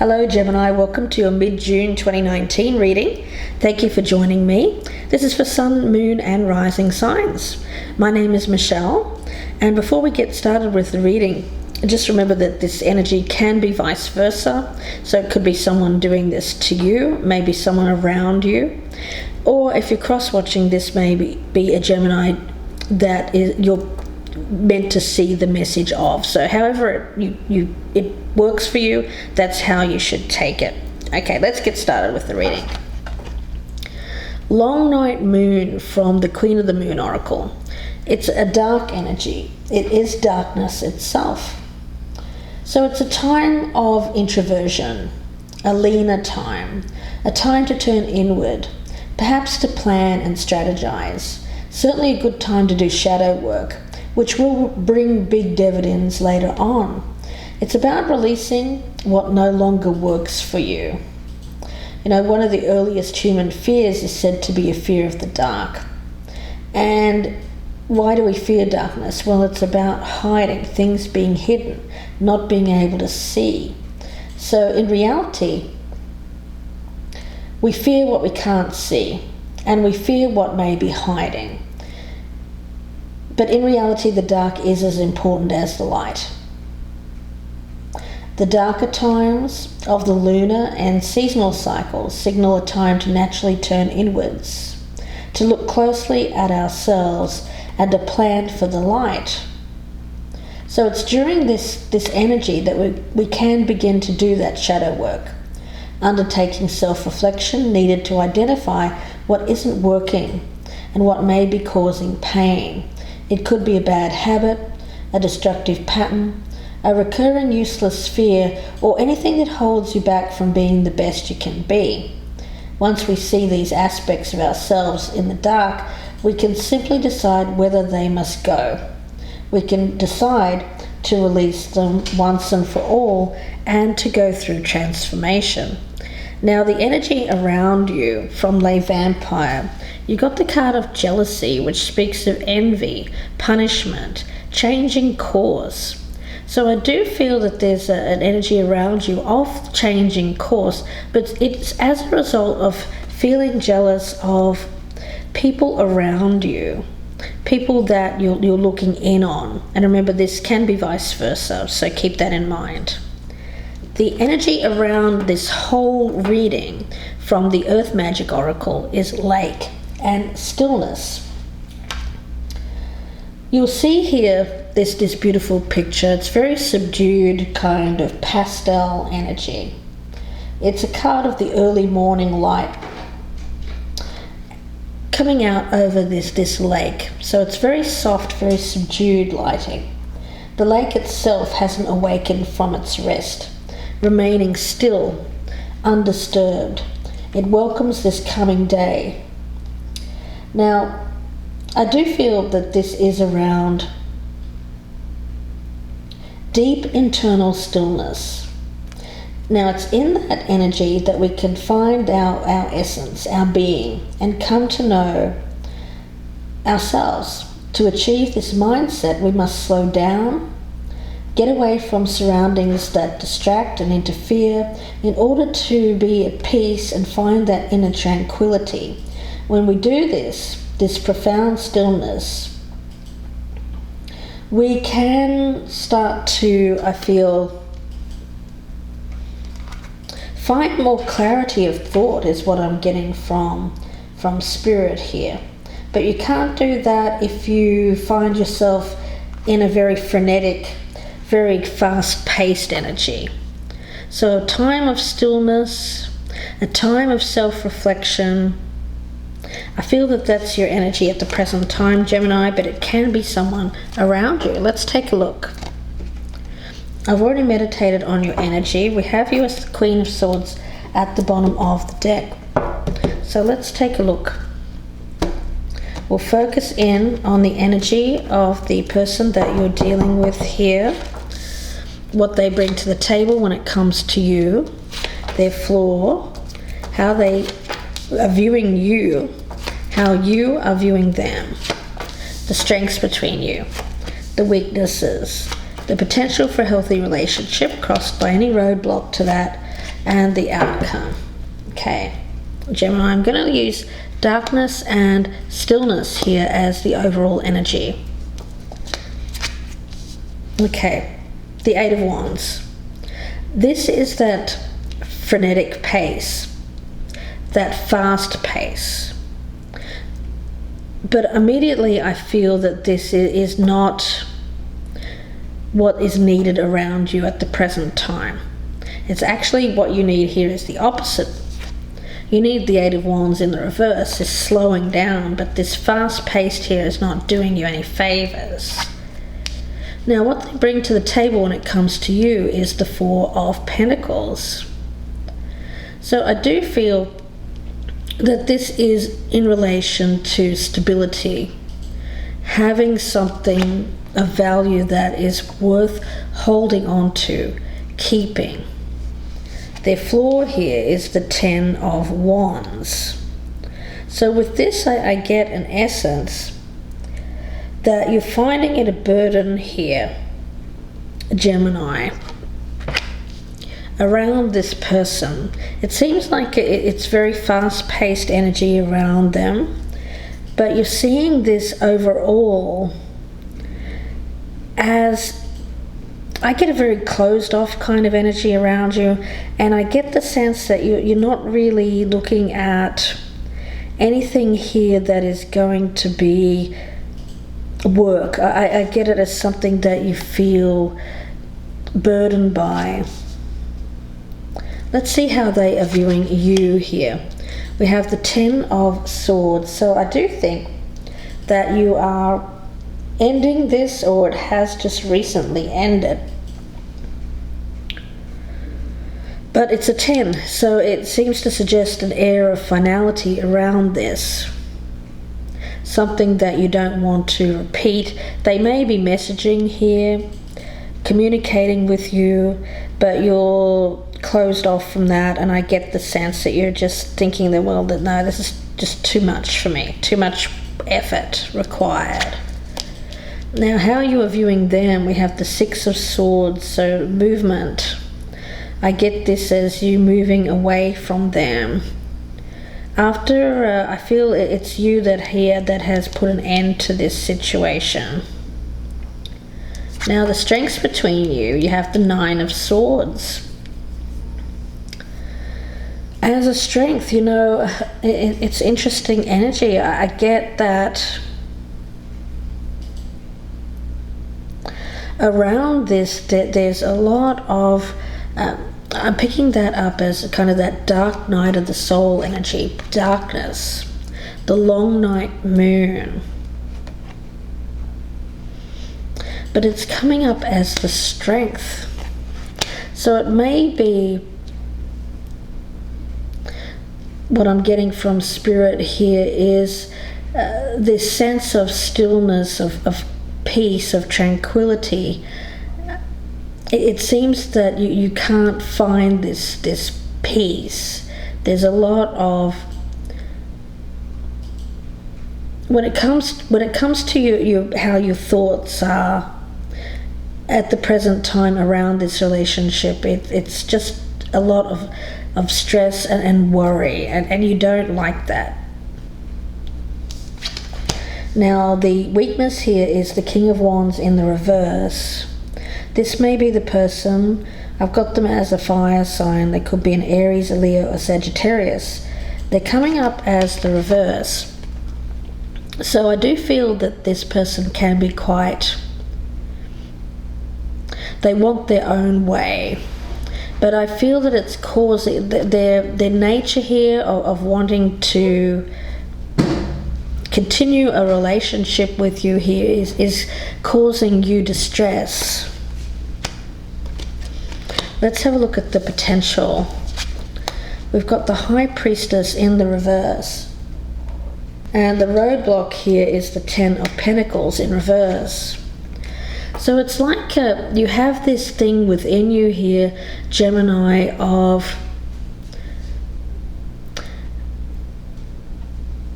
Hello Gemini, welcome to your mid-June 2019 reading. Thank you for joining me. This is for Sun, Moon and Rising signs. My name is Michelle, and before we get started with the reading, just remember that this energy can be vice versa. So it could be someone doing this to you, maybe someone around you, or if you're cross-watching, this may be a Gemini that you're meant to see the message of. So however it works for you, that's how you should take it. Okay, let's get started with the reading. Long Night Moon from the Queen of the Moon Oracle. It's a dark energy. It is darkness itself. So it's a time of introversion, a leaner time, a time to turn inward, perhaps to plan and strategize. Certainly a good time to do shadow work, which will bring big dividends later on. It's about releasing what no longer works for you. You know, one of the earliest human fears is said to be a fear of the dark. And why do we fear darkness? Well, it's about hiding, things being hidden, not being able to see. So in reality, we fear what we can't see, and we fear what may be hiding. But in reality, the dark is as important as the light. The darker times of the lunar and seasonal cycles signal a time to naturally turn inwards, to look closely at ourselves and to plan for the light. So it's during this energy that we can begin to do that shadow work, undertaking self-reflection needed to identify what isn't working and what may be causing pain. It could be a bad habit, a destructive pattern, a recurring useless fear, or anything that holds you back from being the best you can be. Once we see these aspects of ourselves in the dark, we can simply decide whether they must go. We can decide to release them once and for all and to go through transformation. Now, the energy around you from Lay Vampire, you got the card of jealousy, which speaks of envy, punishment, changing course. So I do feel that there's an energy around you of changing course, but it's as a result of feeling jealous of people around you, people that you're looking in on. And remember, this can be vice versa, so keep that in mind. The energy around this whole reading from the Earth Magic Oracle is lake and stillness. You'll see here this beautiful picture. It's very subdued, kind of pastel energy. It's a card of the early morning light coming out over this lake. So it's very soft, very subdued lighting. The lake itself hasn't awakened from its rest, remaining still, undisturbed. It welcomes this coming day. Now, I do feel that this is around deep internal stillness. Now, it's in that energy that we can find our essence, our being, and come to know ourselves. To achieve this mindset, we must slow down, get away from surroundings that distract and interfere in order to be at peace and find that inner tranquility. When we do this profound stillness, we can start to, I feel, find more clarity of thought is what I'm getting from spirit here. But you can't do that if you find yourself in a very frenetic, very fast-paced energy. So a time of stillness, a time of self-reflection. I feel that that's your energy at the present time, Gemini, but it can be someone around you. Let's take a look. I've already meditated on your energy. We have you as the Queen of Swords at the bottom of the deck. So let's take a look. We'll focus in on the energy of the person that you're dealing with here, what they bring to the table when it comes to you, their flaw, how they are viewing you, how you are viewing them, the strengths between you, the weaknesses, the potential for a healthy relationship crossed by any roadblock to that, and the outcome. Okay, Gemini, I'm going to use darkness and stillness here as the overall energy. Okay, the Eight of Wands. This is that frenetic pace, that fast pace. But immediately I feel that this is not what is needed around you at the present time. It's actually what you need here is the opposite. You need the Eight of Wands in the reverse, is slowing down, but this fast paced here is not doing you any favors. Now what they bring to the table when it comes to you is the Four of Pentacles. So I do feel that this is in relation to stability, having something of value that is worth holding on to, keeping. Their floor here is the Ten of Wands. So with this I get an essence that you're finding it a burden here, Gemini, around this person. It seems like it's very fast-paced energy around them, but you're seeing this overall as, I get a very closed off kind of energy around you, and I get the sense that you're not really looking at anything here that is going to be work. I get it as something that you feel burdened by. Let's see how they are viewing you here. We have the Ten of Swords. So I do think that you are ending this, or it has just recently ended. But it's a 10, so it seems to suggest an air of finality around this. Something that you don't want to repeat. They may be messaging here, communicating with you, but you're closed off from that, and I get the sense that you're just thinking that, well, that no, this is just too much for me, too much effort required. Now, how you are viewing them, we have the Six of Swords, so movement. I get this as you moving away from them. After, I feel it's you that has put an end to this situation. Now, the strengths between you have the Nine of Swords. As a strength, you know, it's interesting energy. I get that around this, there's a lot of, I'm picking that up as kind of that dark night of the soul energy, darkness, the long night moon. But it's coming up as the strength. So it may be, what I'm getting from Spirit here is this sense of stillness, of peace, of tranquility. It seems that you can't find this peace. There's a lot of, when it comes to you how your thoughts are at the present time around this relationship, it's just a lot of stress and worry, and you don't like that. Now, the weakness here is the King of Wands in the reverse. This may be the person, I've got them as a fire sign. They could be an Aries, a Leo, or Sagittarius. They're coming up as the reverse. So I do feel that this person can be quite, they want their own way. But I feel that it's causing, their nature here of wanting to continue a relationship with you here is causing you distress. Let's have a look at the potential. We've got the High Priestess in the reverse. And the roadblock here is the Ten of Pentacles in reverse. So it's like you have this thing within you here, Gemini, of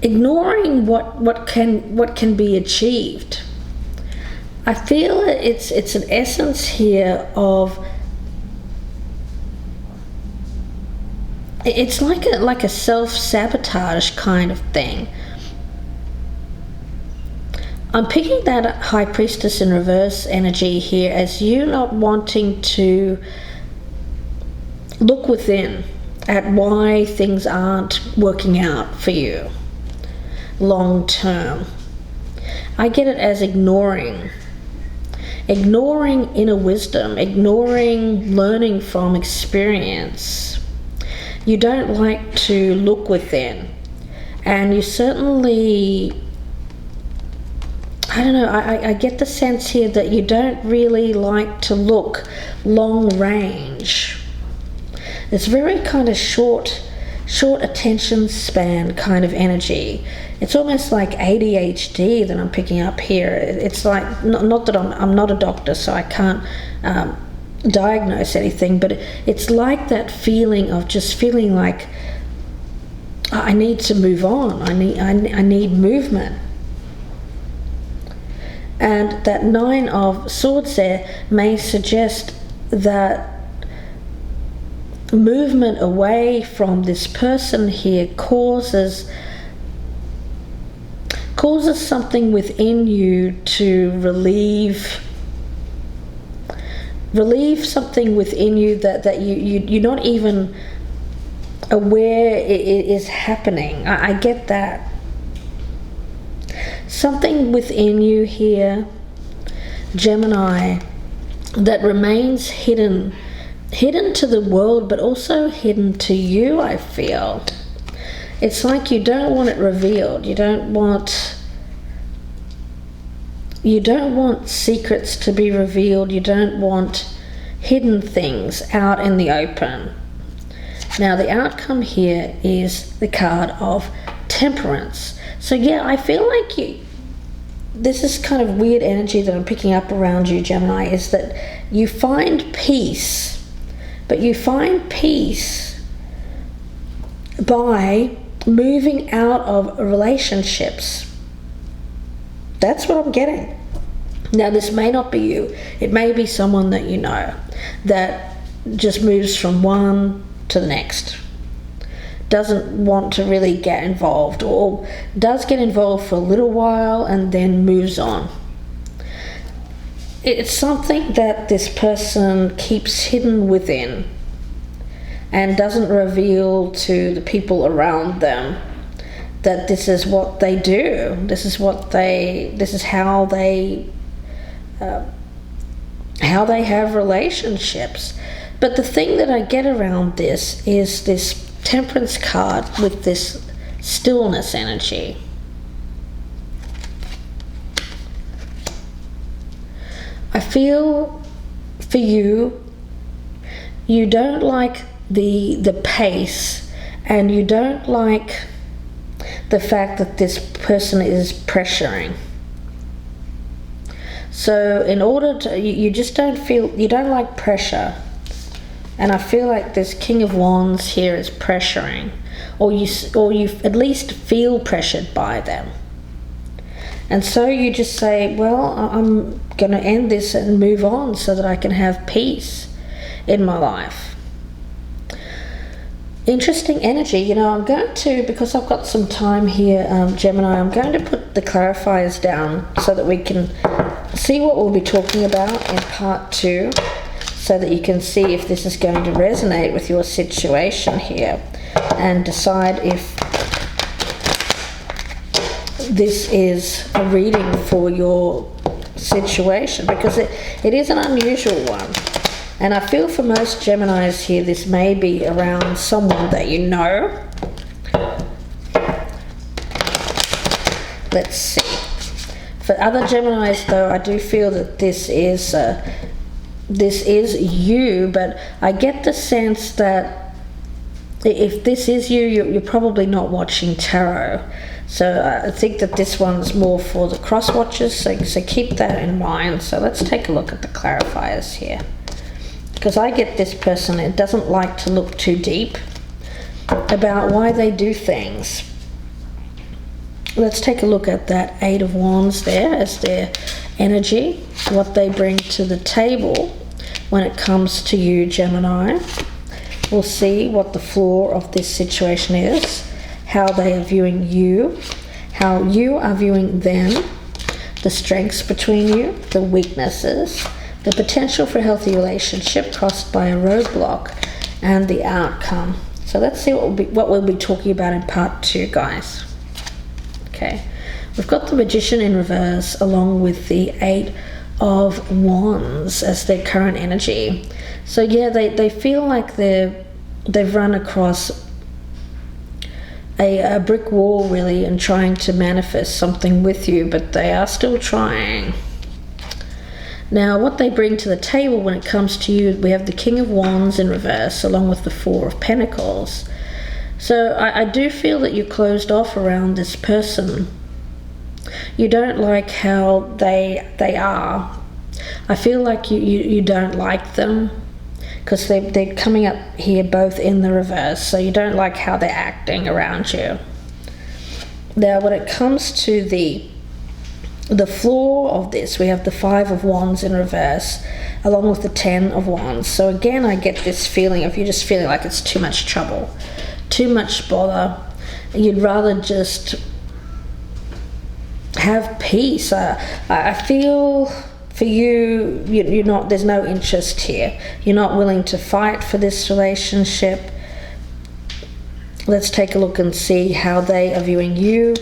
ignoring what can be achieved. I feel it's an essence here of it's like a self-sabotage kind of thing. I'm picking that High Priestess in reverse energy here as you not wanting to look within at why things aren't working out for you long term. I get it as ignoring inner wisdom, ignoring learning from experience. You don't like to look within, and you certainly, I don't know, I get the sense here that you don't really like to look long range. It's very kind of short attention span kind of energy. It's almost like ADHD that I'm picking up here. It's like, not that I'm not a doctor, so I can't diagnose anything, but it's like that feeling of just feeling like I need to move on. I need movement. And that 9 of Swords there may suggest that movement away from this person here causes something within you to relieve something within you that you're not even aware it is happening. I get that. Something within you here, Gemini, that remains hidden to the world, but also hidden to you, I feel. It's like you don't want it revealed. You don't want secrets to be revealed. You don't want hidden things out in the open. Now, the outcome here is the card of Temperance. So yeah, I feel like this is kind of weird energy that I'm picking up around you, Gemini, is that you find peace. But you find peace by moving out of relationships. That's what I'm getting. Now, this may not be you. It may be someone that you know that just moves from one to the next. Doesn't want to really get involved, or does get involved for a little while and then moves on. It's something that this person keeps hidden within and doesn't reveal to the people around them that this is what they do. This is how they have relationships. But the thing that I get around this is this Temperance card with this stillness energy. I feel for you, you don't like the pace, and you don't like the fact that this person is pressuring. So in order to, you just don't like pressure. And I feel like this King of Wands here is pressuring, or you at least feel pressured by them. And so you just say, well, I'm going to end this and move on so that I can have peace in my life. Interesting energy. I'm going to, because I've got some time here, Gemini, I'm going to put the clarifiers down so that we can see what we'll be talking about in part 2, so that you can see if this is going to resonate with your situation here and decide if this is a reading for your situation, because it is an unusual one. And I feel for most Geminis here, this may be around someone that you know. Let's see. For other Geminis, though, I do feel that this is you, but I get the sense that if this is you, you're probably not watching tarot. So I think that this one's more for the crosswatchers, so keep that in mind. So let's take a look at the clarifiers here. Because I get this person, it doesn't like to look too deep about why they do things. Let's take a look at that 8 of Wands there as their energy, what they bring to the table when it comes to you, Gemini. we'll see what the flaw of this situation is, how they are viewing you, how you are viewing them, the strengths between you, the weaknesses, the potential for a healthy relationship crossed by a roadblock, and the outcome. So let's see what we'll be talking about in part 2, guys. Okay, we've got the Magician in reverse along with the 8 of Wands as their current energy. So yeah, they feel like they've run across a brick wall really and trying to manifest something with you, but they are still trying. Now what they bring to the table when it comes to you, we have the King of Wands in reverse along with the 4 of Pentacles. So I do feel that you're closed off around this person. You don't like how they are. I feel like you don't like them because they're coming up here both in the reverse. So you don't like how they're acting around you. Now when it comes to the flaw of this, we have the 5 of Wands in reverse along with the 10 of Wands. So again, I get this feeling of you just feeling like it's too much trouble, too much bother. You'd rather just have peace. I feel for you, you're not, there's no interest here. You're not willing to fight for this relationship. Let's take a look and see how they are viewing you.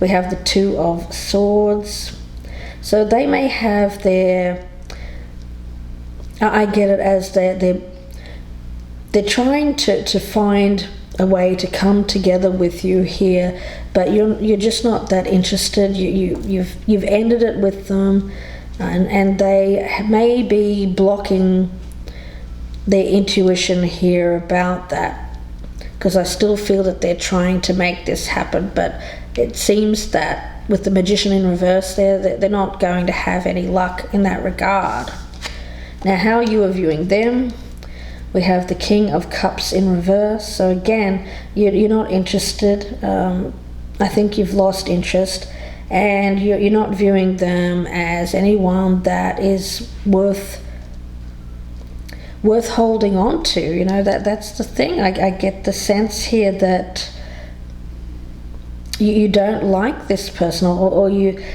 We have the 2 of Swords. So they may have their, I get it as they're trying to find a way to come together with you here, but you're just not that interested. You've ended it with them, and they may be blocking their intuition here about that, because I still feel that they're trying to make this happen, but it seems that with the Magician in reverse there, they're not going to have any luck in that regard. Now how you are viewing them, we have the King of Cups in reverse. So again, you're not interested. I think you've lost interest, and you're not viewing them as anyone that is worth holding on to. You know, that's the thing. I get the sense here that you don't like this person, or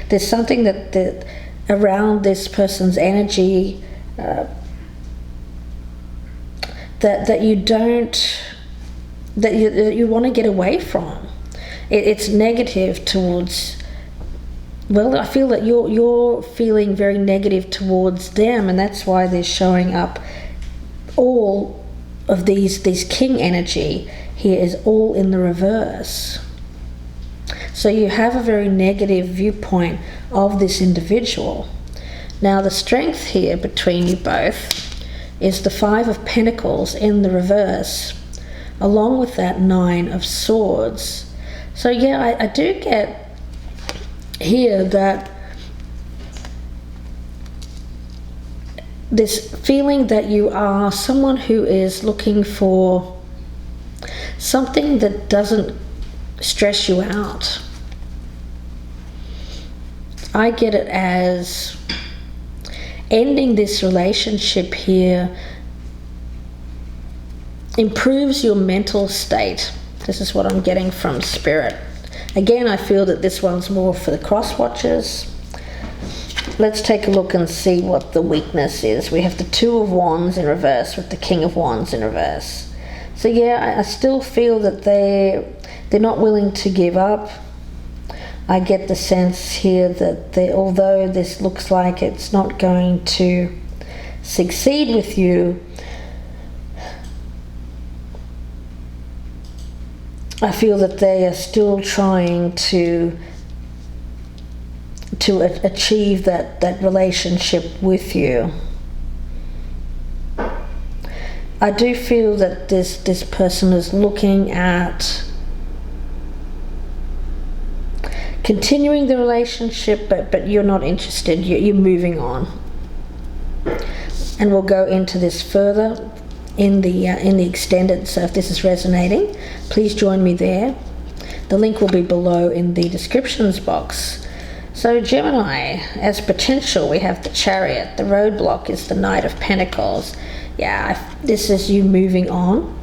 there's something that around this person's energy that you don't, that you want to get away from. It's negative towards, well, I feel that you're feeling very negative towards them, and that's why they're showing up. All of these king energy here is all in the reverse. So you have a very negative viewpoint of this individual. Now the strength here between you both is the 5 of Pentacles in the reverse, along with that 9 of Swords. So yeah, I do get here that this feeling that you are someone who is looking for something that doesn't stress you out. I get it as ending this relationship here improves your mental state. This is what I'm getting from Spirit. Again, I feel that this one's more for the crosswatchers. Let's take a look and see what the weakness is. We have the 2 of Wands in reverse with the King of Wands in reverse. So yeah, I still feel that they're not willing to give up. I get the sense here that although this looks like it's not going to succeed with you, I feel that they are still trying to achieve that relationship with you. I do feel that this person is looking at continuing the relationship, but you're not interested. You're moving on, and we'll go into this further in the extended. So if this is resonating, please join me there. The link will be below in the descriptions box. So Gemini, as potential, we have the Chariot. The roadblock is the Knight of Pentacles. Yeah, this is you moving on.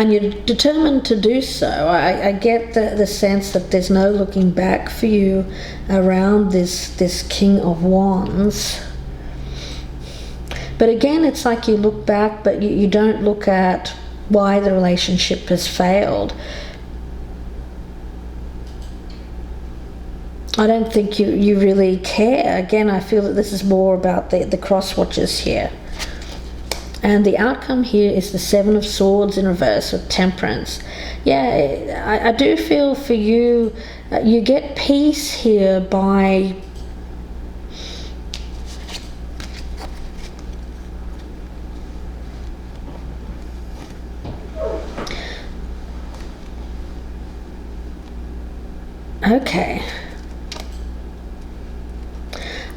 and you're determined to do so. I get the sense that there's no looking back for you around this King of Wands. But again, it's like you look back, but you don't look at why the relationship has failed. I don't think you really care. Again, I feel that this is more about the crosswatchers here. And the outcome here is the Seven of Swords in reverse with Temperance. Yeah, I do feel for you, you get peace here by okay.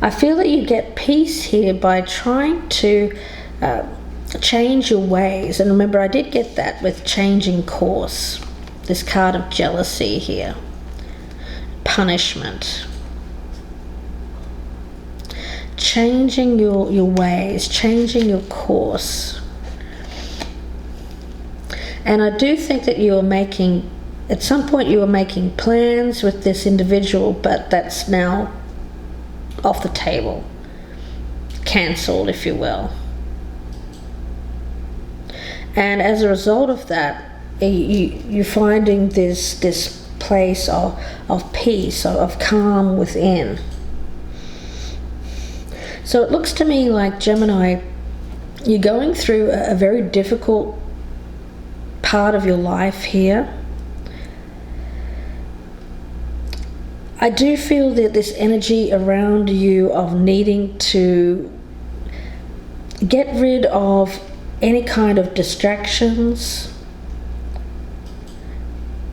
I feel that you get peace here by trying to change your ways. And remember, I did get that with changing course. This card of jealousy here. Punishment. Changing your ways, changing your course. And I do think that you are making, at some point you were making plans with this individual, but that's now off the table, cancelled, if you will. And as a result of that, you're finding this place of peace, of calm within. So it looks to me like, Gemini, you're going through a very difficult part of your life here. I do feel that this energy around you of needing to get rid of any kind of distractions,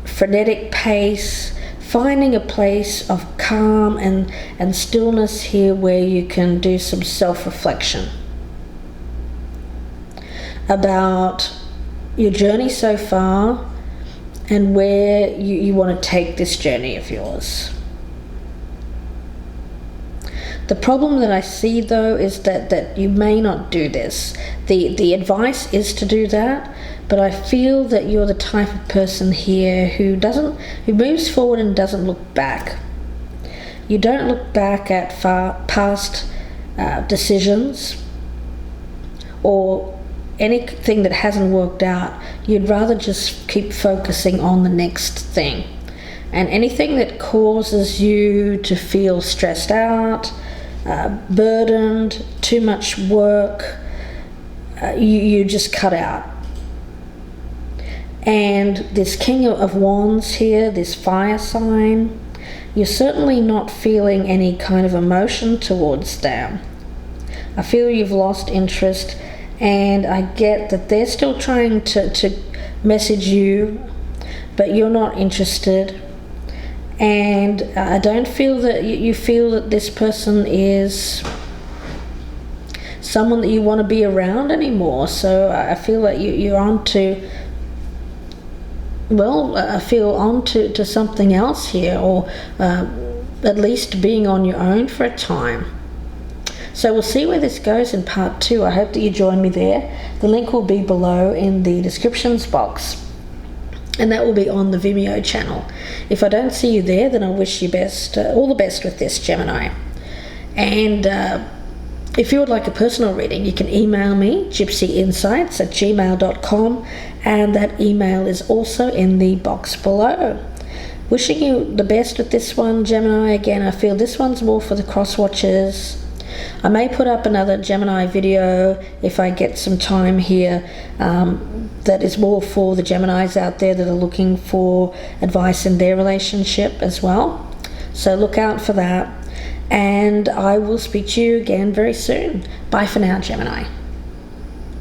frenetic pace, finding a place of calm and stillness here where you can do some self-reflection about your journey so far and where you want to take this journey of yours. The problem that I see, though, is that you may not do this. The advice is to do that, but I feel that you're the type of person here who moves forward and doesn't look back. You don't look back at past decisions or anything that hasn't worked out. You'd rather just keep focusing on the next thing. And anything that causes you to feel stressed out, burdened, too much work, you just cut out. And this King of Wands here, this fire sign, you're certainly not feeling any kind of emotion towards them. I feel you've lost interest, and I get that they're still trying to message you, but you're not interested. And I don't feel that you feel that this person is someone that you want to be around anymore. So I feel that you're on to, well, I feel on to something else here, or at least being on your own for a time. So we'll see where this goes in part 2. I hope that you join me there. The link will be below in the descriptions box, and that will be on the Vimeo channel. If I don't see you there, then I wish you all the best with this, Gemini. And if you would like a personal reading, you can email me, gypsyinsights@gmail.com, and that email is also in the box below. Wishing you the best with this one, Gemini. Again, I feel this one's more for the crosswatchers. I may put up another Gemini video if I get some time here that is more for the Geminis out there that are looking for advice in their relationship as well. So look out for that, and I will speak to you again very soon. Bye for now, Gemini.